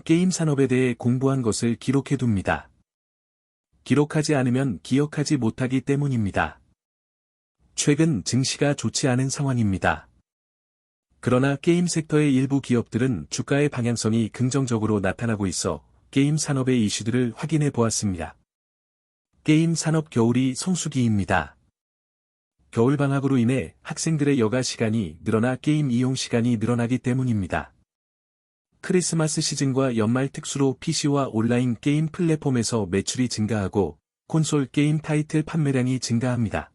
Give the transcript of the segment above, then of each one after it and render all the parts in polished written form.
게임 산업에 대해 공부한 것을 기록해둡니다. 기록하지 않으면 기억하지 못하기 때문입니다. 최근 증시가 좋지 않은 상황입니다. 그러나 게임 섹터의 일부 기업들은 주가의 방향성이 긍정적으로 나타나고 있어 게임 산업의 이슈들을 확인해 보았습니다. 게임 산업 겨울이 성수기입니다. 겨울방학으로 인해 학생들의 여가 시간이 늘어나 게임 이용 시간이 늘어나기 때문입니다. 크리스마스 시즌과 연말 특수로 PC와 온라인 게임 플랫폼에서 매출이 증가하고 콘솔 게임 타이틀 판매량이 증가합니다.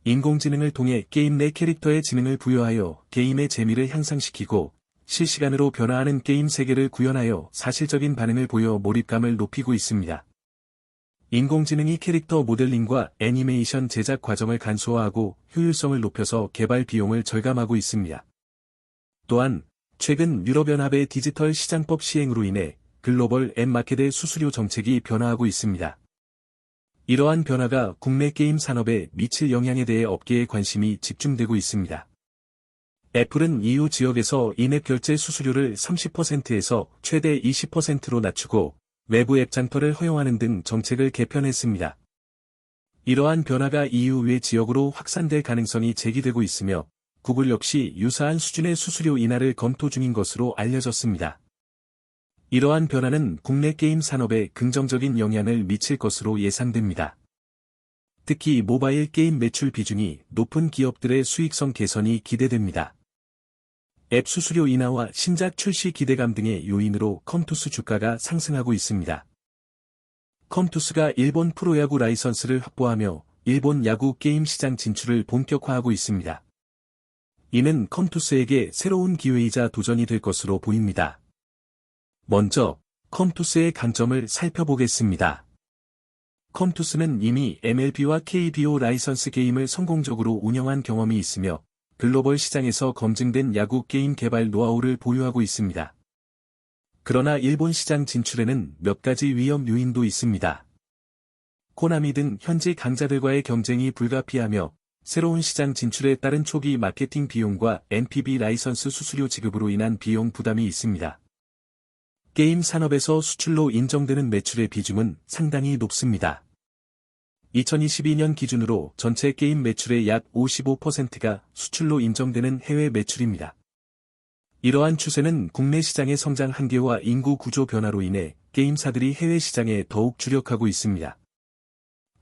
인공지능을 통해 게임 내 캐릭터의 지능을 부여하여 게임의 재미를 향상시키고 실시간으로 변화하는 게임 세계를 구현하여 사실적인 반응을 보여 몰입감을 높이고 있습니다. 인공지능이 캐릭터 모델링과 애니메이션 제작 과정을 간소화하고 효율성을 높여서 개발 비용을 절감하고 있습니다. 또한 최근 유럽연합의 디지털 시장법 시행으로 인해 글로벌 앱 마켓의 수수료 정책이 변화하고 있습니다. 이러한 변화가 국내 게임 산업에 미칠 영향에 대해 업계의 관심이 집중되고 있습니다. 애플은 EU 지역에서 인앱 결제 수수료를 30%에서 최대 20%로 낮추고 외부 앱 장터를 허용하는 등 정책을 개편했습니다. 이러한 변화가 EU 외 지역으로 확산될 가능성이 제기되고 있으며 구글 역시 유사한 수준의 수수료 인하를 검토 중인 것으로 알려졌습니다. 이러한 변화는 국내 게임 산업에 긍정적인 영향을 미칠 것으로 예상됩니다. 특히 모바일 게임 매출 비중이 높은 기업들의 수익성 개선이 기대됩니다. 앱 수수료 인하와 신작 출시 기대감 등의 요인으로 컴투스 주가가 상승하고 있습니다. 컴투스가 일본 프로야구 라이선스를 확보하며 일본 야구 게임 시장 진출을 본격화하고 있습니다. 이는 컴투스에게 새로운 기회이자 도전이 될 것으로 보입니다. 먼저 컴투스의 강점을 살펴보겠습니다. 컴투스는 이미 MLB와 KBO 라이선스 게임을 성공적으로 운영한 경험이 있으며 글로벌 시장에서 검증된 야구 게임 개발 노하우를 보유하고 있습니다. 그러나 일본 시장 진출에는 몇 가지 위험 요인도 있습니다. 코나미 등 현지 강자들과의 경쟁이 불가피하며 새로운 시장 진출에 따른 초기 마케팅 비용과 NPB 라이선스 수수료 지급으로 인한 비용 부담이 있습니다. 게임 산업에서 수출로 인정되는 매출의 비중은 상당히 높습니다. 2022년 기준으로 전체 게임 매출의 약 55%가 수출로 인정되는 해외 매출입니다. 이러한 추세는 국내 시장의 성장 한계와 인구 구조 변화로 인해 게임사들이 해외 시장에 더욱 주력하고 있습니다.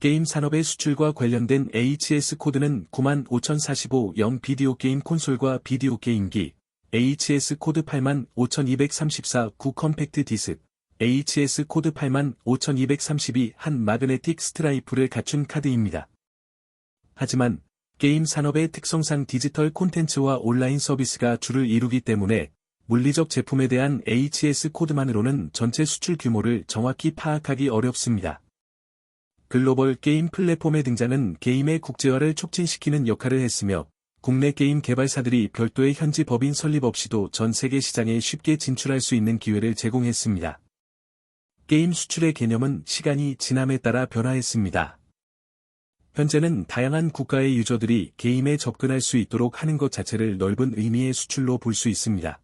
게임 산업의 수출과 관련된 HS 코드는 95,045영 비디오 게임 콘솔과 비디오 게임기, HS 코드 85,234 9 컴팩트 디스크, HS 코드 85,232 한 마그네틱 스트라이프를 갖춘 카드입니다. 하지만 게임 산업의 특성상 디지털 콘텐츠와 온라인 서비스가 주를 이루기 때문에 물리적 제품에 대한 HS 코드만으로는 전체 수출 규모를 정확히 파악하기 어렵습니다. 글로벌 게임 플랫폼의 등장은 게임의 국제화를 촉진시키는 역할을 했으며 국내 게임 개발사들이 별도의 현지 법인 설립 없이도 전 세계 시장에 쉽게 진출할 수 있는 기회를 제공했습니다. 게임 수출의 개념은 시간이 지남에 따라 변화했습니다. 현재는 다양한 국가의 유저들이 게임에 접근할 수 있도록 하는 것 자체를 넓은 의미의 수출로 볼 수 있습니다.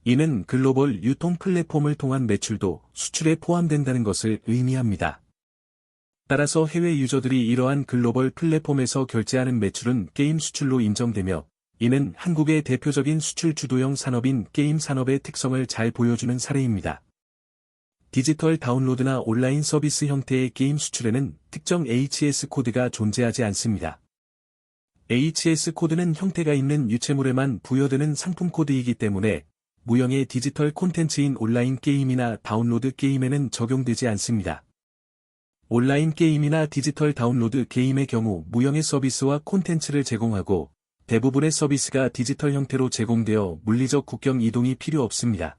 이는 글로벌 유통 플랫폼을 통한 매출도 수출에 포함된다는 것을 의미합니다. 따라서 해외 유저들이 이러한 글로벌 플랫폼에서 결제하는 매출은 게임 수출로 인정되며 이는 한국의 대표적인 수출 주도형 산업인 게임 산업의 특성을 잘 보여주는 사례입니다. 디지털 다운로드나 온라인 서비스 형태의 게임 수출에는 특정 HS 코드가 존재하지 않습니다. HS 코드는 형태가 있는 유체물에만 부여되는 상품 코드이기 때문에 무형의 디지털 콘텐츠인 온라인 게임이나 다운로드 게임에는 적용되지 않습니다. 온라인 게임이나 디지털 다운로드 게임의 경우 무형의 서비스와 콘텐츠를 제공하고 대부분의 서비스가 디지털 형태로 제공되어 물리적 국경 이동이 필요 없습니다.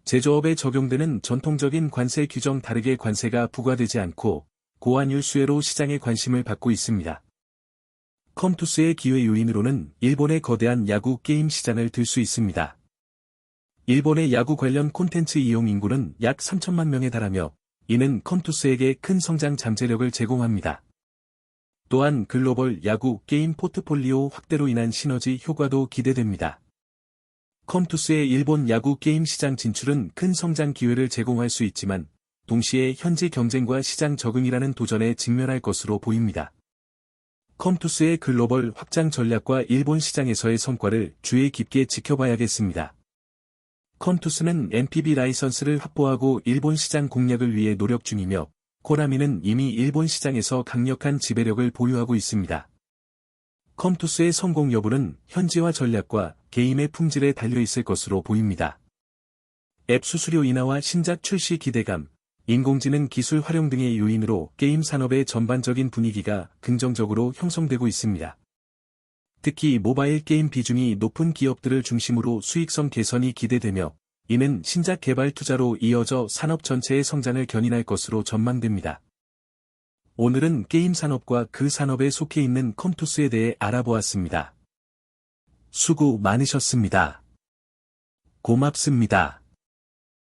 제조업에 적용되는 전통적인 관세 규정 다르게 관세가 부과되지 않고 고환율 수혜로 시장의 관심을 받고 있습니다. 컴투스의 기회 요인으로는 일본의 거대한 야구 게임 시장을 들 수 있습니다. 일본의 야구 관련 콘텐츠 이용 인구는 약 3천만 명에 달하며 이는 컴투스에게 큰 성장 잠재력을 제공합니다. 또한 글로벌 야구 게임 포트폴리오 확대로 인한 시너지 효과도 기대됩니다. 컴투스의 일본 야구 게임 시장 진출은 큰 성장 기회를 제공할 수 있지만, 동시에 현지 경쟁과 시장 적응이라는 도전에 직면할 것으로 보입니다. 컴투스의 글로벌 확장 전략과 일본 시장에서의 성과를 주의 깊게 지켜봐야겠습니다. 컴투스는 NPB 라이선스를 확보하고 일본 시장 공략을 위해 노력 중이며, 코나미는 이미 일본 시장에서 강력한 지배력을 보유하고 있습니다. 컴투스의 성공 여부는 현지화 전략과 게임의 품질에 달려있을 것으로 보입니다. 앱 수수료 인하와 신작 출시 기대감, 인공지능 기술 활용 등의 요인으로 게임 산업의 전반적인 분위기가 긍정적으로 형성되고 있습니다. 특히 모바일 게임 비중이 높은 기업들을 중심으로 수익성 개선이 기대되며, 이는 신작 개발 투자로 이어져 산업 전체의 성장을 견인할 것으로 전망됩니다. 오늘은 게임 산업과 그 산업에 속해 있는 컴투스에 대해 알아보았습니다. 수고 많으셨습니다. 고맙습니다.